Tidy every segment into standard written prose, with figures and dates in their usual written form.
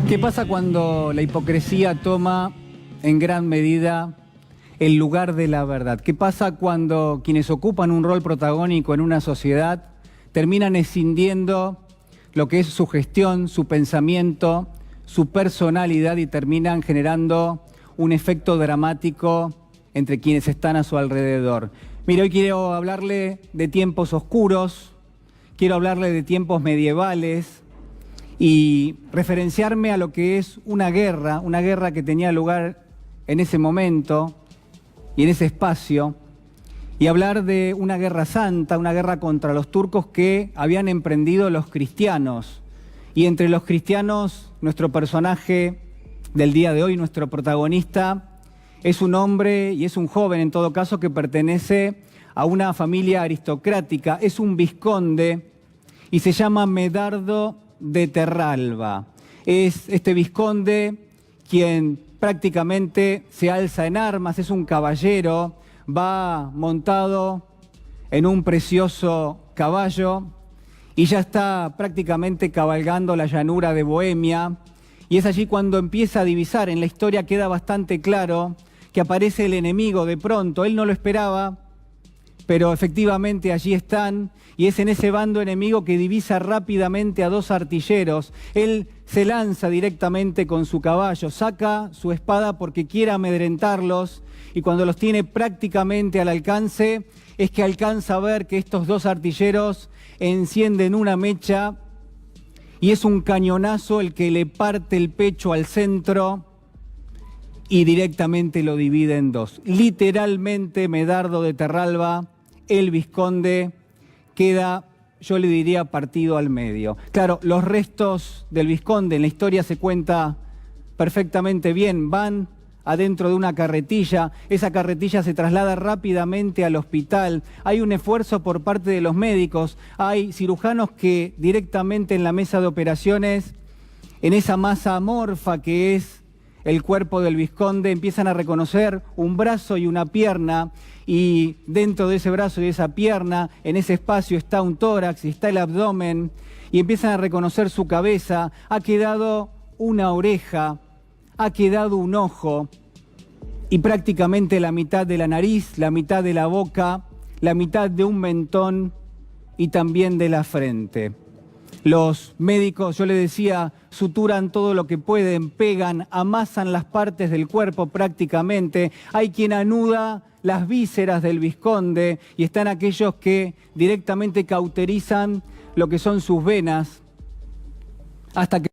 ¿Qué pasa cuando la hipocresía toma en gran medida el lugar de la verdad? ¿Qué pasa cuando quienes ocupan un rol protagónico en una sociedad terminan escindiendo lo que es su gestión, su pensamiento, su personalidad y terminan generando un efecto dramático entre quienes están a su alrededor? Mire, hoy quiero hablarle de tiempos oscuros, quiero hablarle de tiempos medievales y referenciarme a lo que es una guerra que tenía lugar en ese momento y en ese espacio, y hablar de una guerra santa, una guerra contra los turcos que habían emprendido los cristianos. Y entre los cristianos, nuestro personaje del día de hoy, nuestro protagonista, es un hombre y es un joven, en todo caso, que pertenece a una familia aristocrática, es un vizconde y se llama Medardo de Terralba. Es este vizconde quien prácticamente se alza en armas, es un caballero, va montado en un precioso caballo y ya está prácticamente cabalgando la llanura de Bohemia, y es allí cuando empieza a divisar. En la historia queda bastante claro que aparece el enemigo de pronto, él no lo esperaba, pero efectivamente allí están, y es en ese bando enemigo que divisa rápidamente a dos artilleros. Él se lanza directamente con su caballo, saca su espada porque quiere amedrentarlos, y cuando los tiene prácticamente al alcance, es que alcanza a ver que estos dos artilleros encienden una mecha, y es un cañonazo el que le parte el pecho al centro y directamente lo divide en dos. Literalmente Medardo de Terralba, el vizconde, queda, yo le diría, partido al medio. Claro, los restos del vizconde en la historia se cuenta perfectamente bien. Van adentro de una carretilla, esa carretilla se traslada rápidamente al hospital. Hay un esfuerzo por parte de los médicos, hay cirujanos que directamente en la mesa de operaciones, en esa masa amorfa que es el cuerpo del vizconde, empiezan a reconocer un brazo y una pierna, y dentro de ese brazo y esa pierna, en ese espacio está un tórax y está el abdomen, y empiezan a reconocer su cabeza. Ha quedado una oreja, ha quedado un ojo, y prácticamente la mitad de la nariz, la mitad de la boca, la mitad de un mentón y también de la frente. Los médicos, yo les decía, suturan todo lo que pueden, pegan, amasan las partes del cuerpo prácticamente. Hay quien anuda las vísceras del vizconde, y están aquellos que directamente cauterizan lo que son sus venas, hasta que...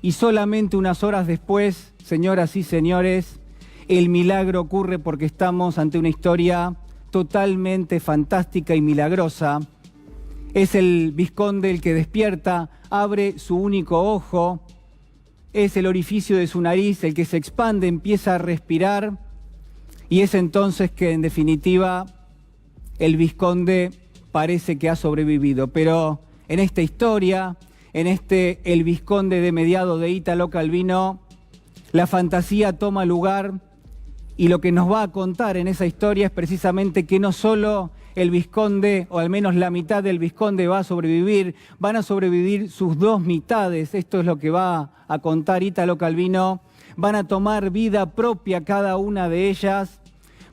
Y solamente unas horas después, señoras y señores, el milagro ocurre, porque estamos ante una historia totalmente fantástica y milagrosa. Es el vizconde el que despierta, abre su único ojo, es el orificio de su nariz el que se expande, empieza a respirar, y es entonces que, en definitiva, el vizconde parece que ha sobrevivido. Pero en esta historia, en El vizconde de Mediado de Italo Calvino, la fantasía toma lugar, y lo que nos va a contar en esa historia es precisamente que no solo el vizconde, o al menos la mitad del vizconde, va a sobrevivir, van a sobrevivir sus dos mitades. Esto es lo que va a contar Italo Calvino. Van a tomar vida propia cada una de ellas,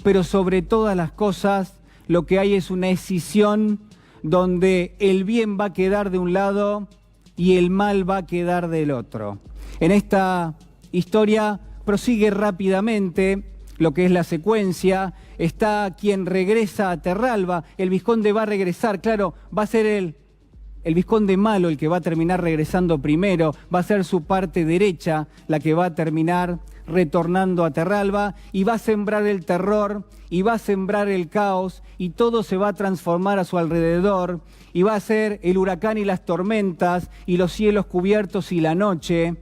pero sobre todas las cosas lo que hay es una escisión donde el bien va a quedar de un lado y el mal va a quedar del otro. En esta historia prosigue rápidamente lo que es la secuencia. Está quien regresa a Terralba, el vizconde va a regresar, claro, va a ser el vizconde malo el que va a terminar regresando primero, va a ser su parte derecha la que va a terminar retornando a Terralba, y va a sembrar el terror, y va a sembrar el caos, y todo se va a transformar a su alrededor, y va a ser el huracán y las tormentas, y los cielos cubiertos y la noche,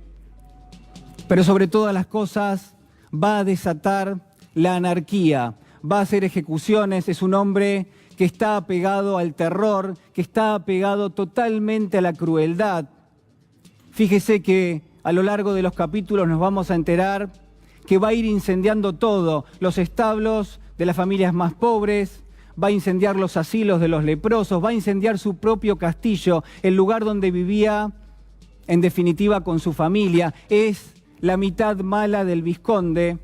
pero sobre todas las cosas va a desatar la anarquía, va a hacer ejecuciones. Es un hombre que está apegado al terror, que está apegado totalmente a la crueldad. Fíjese que a lo largo de los capítulos nos vamos a enterar que va a ir incendiando todo, los establos de las familias más pobres, va a incendiar los asilos de los leprosos, va a incendiar su propio castillo, el lugar donde vivía en definitiva con su familia. Es la mitad mala del vizconde,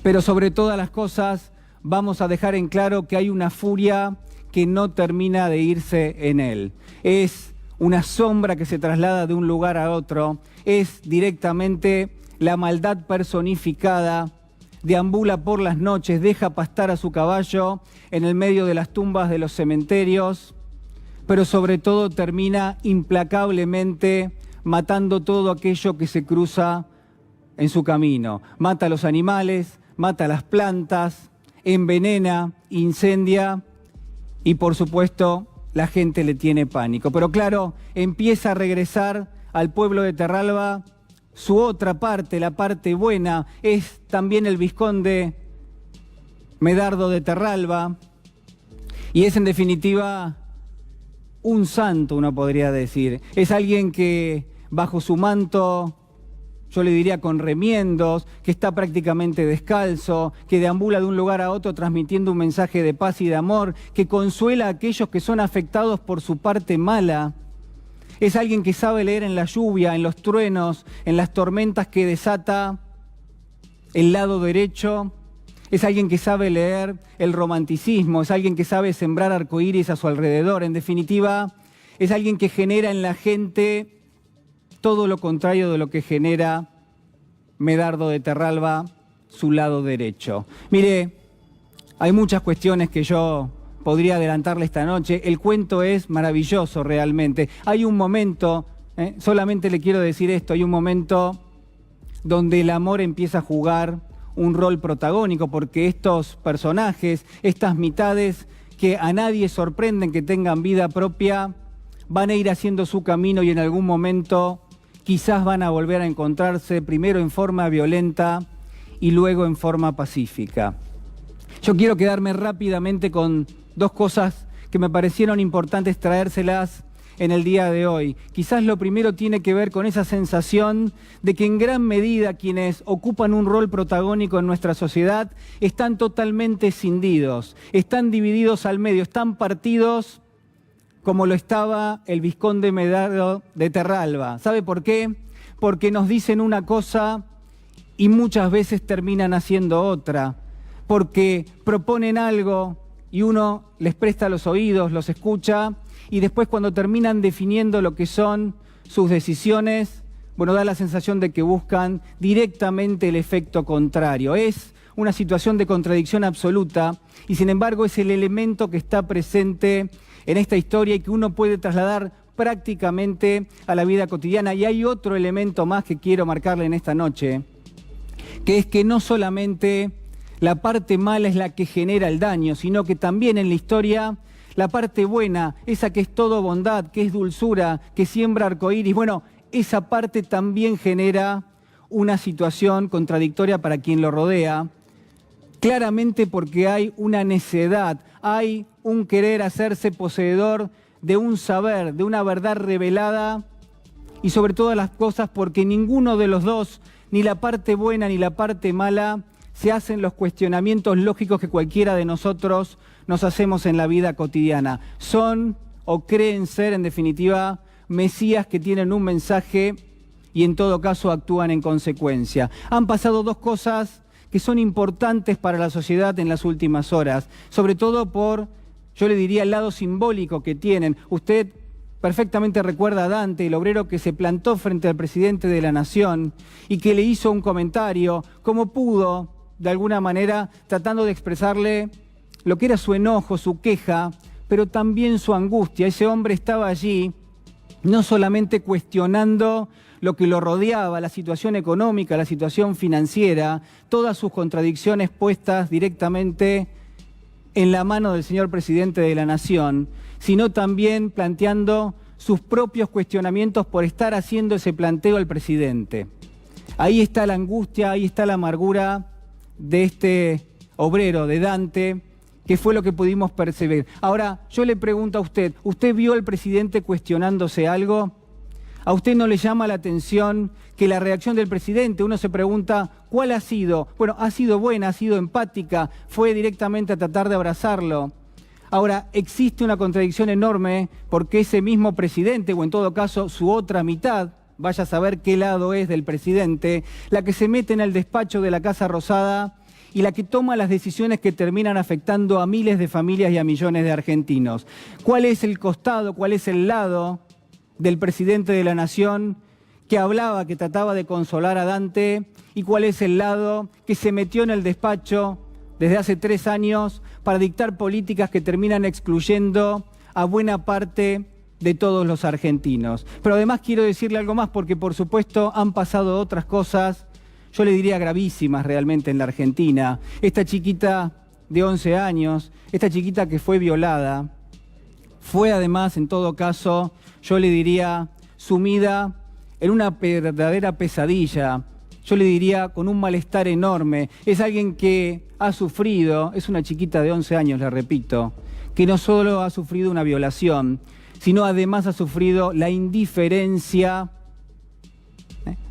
pero sobre todas las cosas vamos a dejar en claro que hay una furia que no termina de irse en él. Es una sombra que se traslada de un lugar a otro, es directamente la maldad personificada, deambula por las noches, deja pastar a su caballo en el medio de las tumbas de los cementerios, pero sobre todo termina implacablemente matando todo aquello que se cruza en su camino. Mata a los animales, mata a las plantas, envenena, incendia y por supuesto la gente le tiene pánico. Pero claro, empieza a regresar al pueblo de Terralba su otra parte, la parte buena, es también el vizconde Medardo de Terralba y es en definitiva un santo, uno podría decir. Es alguien que bajo su manto, yo le diría con remiendos, que está prácticamente descalzo, que deambula de un lugar a otro transmitiendo un mensaje de paz y de amor, que consuela a aquellos que son afectados por su parte mala. Es alguien que sabe leer en la lluvia, en los truenos, en las tormentas que desata el lado derecho. Es alguien que sabe leer el romanticismo, es alguien que sabe sembrar arcoíris a su alrededor. En definitiva, es alguien que genera en la gente todo lo contrario de lo que genera Medardo de Terralba, su lado derecho. Mire, hay muchas cuestiones que yo podría adelantarle esta noche. El cuento es maravilloso realmente. Hay un momento, solamente le quiero decir esto, hay un momento donde el amor empieza a jugar un rol protagónico, porque estos personajes, estas mitades que a nadie sorprenden que tengan vida propia, van a ir haciendo su camino y en algún momento quizás van a volver a encontrarse, primero en forma violenta y luego en forma pacífica. Yo quiero quedarme rápidamente con dos cosas que me parecieron importantes traérselas en el día de hoy. Quizás lo primero tiene que ver con esa sensación de que en gran medida quienes ocupan un rol protagónico en nuestra sociedad están totalmente escindidos, están divididos al medio, están partidos como lo estaba el vizconde Medardo de Terralba. ¿Sabe por qué? Porque nos dicen una cosa y muchas veces terminan haciendo otra, porque proponen algo y uno les presta los oídos, los escucha, y después cuando terminan definiendo lo que son sus decisiones, bueno, da la sensación de que buscan directamente el efecto contrario. Es una situación de contradicción absoluta y sin embargo es el elemento que está presente en esta historia y que uno puede trasladar prácticamente a la vida cotidiana. Y hay otro elemento más que quiero marcarle en esta noche, que es que no solamente la parte mala es la que genera el daño, sino que también en la historia la parte buena, esa que es todo bondad, que es dulzura, que siembra arcoíris, bueno, esa parte también genera una situación contradictoria para quien lo rodea, claramente porque hay una necedad, hay un querer hacerse poseedor de un saber, de una verdad revelada y sobre todas las cosas porque ninguno de los dos, ni la parte buena ni la parte mala, se hacen los cuestionamientos lógicos que cualquiera de nosotros nos hacemos en la vida cotidiana. Son o creen ser, en definitiva, mesías que tienen un mensaje y en todo caso actúan en consecuencia. Han pasado dos cosas que son importantes para la sociedad en las últimas horas, sobre todo por, yo le diría, el lado simbólico que tienen. Usted perfectamente recuerda a Dante, el obrero que se plantó frente al presidente de la Nación y que le hizo un comentario, como pudo, de alguna manera, tratando de expresarle lo que era su enojo, su queja, pero también su angustia. Ese hombre estaba allí no solamente cuestionando lo que lo rodeaba, la situación económica, la situación financiera, todas sus contradicciones puestas directamente en la mano del señor presidente de la Nación, sino también planteando sus propios cuestionamientos por estar haciendo ese planteo al presidente. Ahí está la angustia, ahí está la amargura de este obrero, de Dante, que fue lo que pudimos percibir. Ahora, yo le pregunto a usted, ¿usted vio al presidente cuestionándose algo? ¿A usted no le llama la atención que la reacción del presidente, uno se pregunta, ¿cuál ha sido? Bueno, ha sido buena, ha sido empática, fue directamente a tratar de abrazarlo. Ahora, existe una contradicción enorme porque ese mismo presidente, o en todo caso su otra mitad, vaya a saber qué lado es del presidente, la que se mete en el despacho de la Casa Rosada y la que toma las decisiones que terminan afectando a miles de familias y a millones de argentinos. ¿Cuál es el costado, cuál es el lado del presidente de la Nación que hablaba, que trataba de consolar a Dante, y cuál es el lado que se metió en el despacho desde hace 3 años para dictar políticas que terminan excluyendo a buena parte de todos los argentinos? Pero además quiero decirle algo más, porque por supuesto han pasado otras cosas, yo le diría gravísimas realmente en la Argentina. Esta chiquita de 11 años, esta chiquita que fue violada, fue además, en todo caso, yo le diría, sumida en una verdadera pesadilla, yo le diría con un malestar enorme. Es alguien que ha sufrido, es una chiquita de 11 años, le repito, que no solo ha sufrido una violación, sino además ha sufrido la indiferencia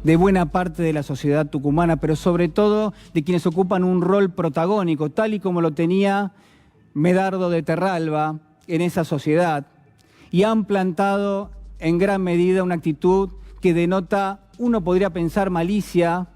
de buena parte de la sociedad tucumana, pero sobre todo de quienes ocupan un rol protagónico, tal y como lo tenía Medardo de Terralba en esa sociedad, y han plantado en gran medida una actitud que denota, uno podría pensar, malicia,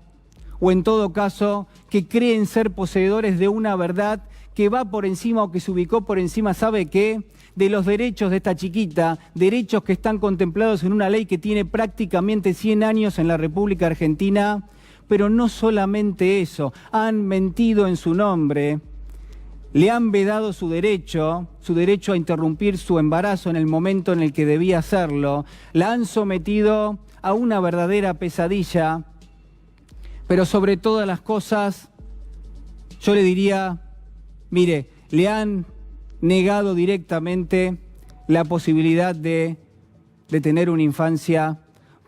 o en todo caso, que creen ser poseedores de una verdad que va por encima, o que se ubicó por encima, ¿sabe qué?, de los derechos de esta chiquita, derechos que están contemplados en una ley que tiene prácticamente 100 años en la República Argentina. Pero no solamente eso, han mentido en su nombre, le han vedado su derecho a interrumpir su embarazo en el momento en el que debía hacerlo, la han sometido a una verdadera pesadilla, pero sobre todas las cosas, yo le diría, mire, le han negado directamente la posibilidad de tener una infancia,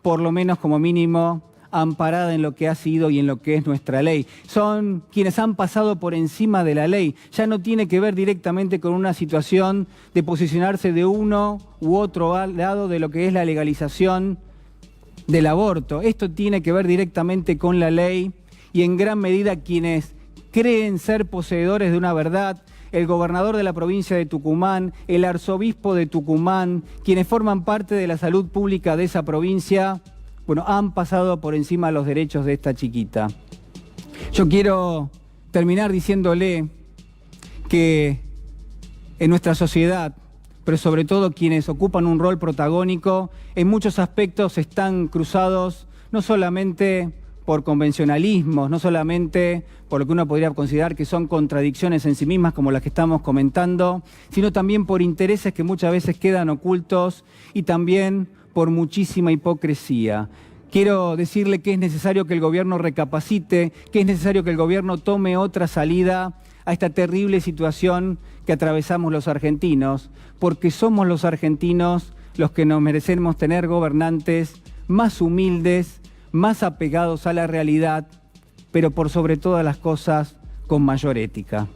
por lo menos como mínimo, amparada en lo que ha sido y en lo que es nuestra ley. Son quienes han pasado por encima de la ley. Ya no tiene que ver directamente con una situación de posicionarse de uno u otro lado de lo que es la legalización del aborto. Esto tiene que ver directamente con la ley, y en gran medida quienes creen ser poseedores de una verdad, el gobernador de la provincia de Tucumán, el arzobispo de Tucumán, quienes forman parte de la salud pública de esa provincia, bueno, han pasado por encima de los derechos de esta chiquita. Yo quiero terminar diciéndole que en nuestra sociedad, pero sobre todo quienes ocupan un rol protagónico, en muchos aspectos están cruzados no solamente por convencionalismos, no solamente por lo que uno podría considerar que son contradicciones en sí mismas como las que estamos comentando, sino también por intereses que muchas veces quedan ocultos y también por muchísima hipocresía. Quiero decirle que es necesario que el gobierno recapacite, que es necesario que el gobierno tome otra salida a esta terrible situación que atravesamos los argentinos, porque somos los argentinos los que nos merecemos tener gobernantes más humildes, más apegados a la realidad, pero por sobre todas las cosas con mayor ética.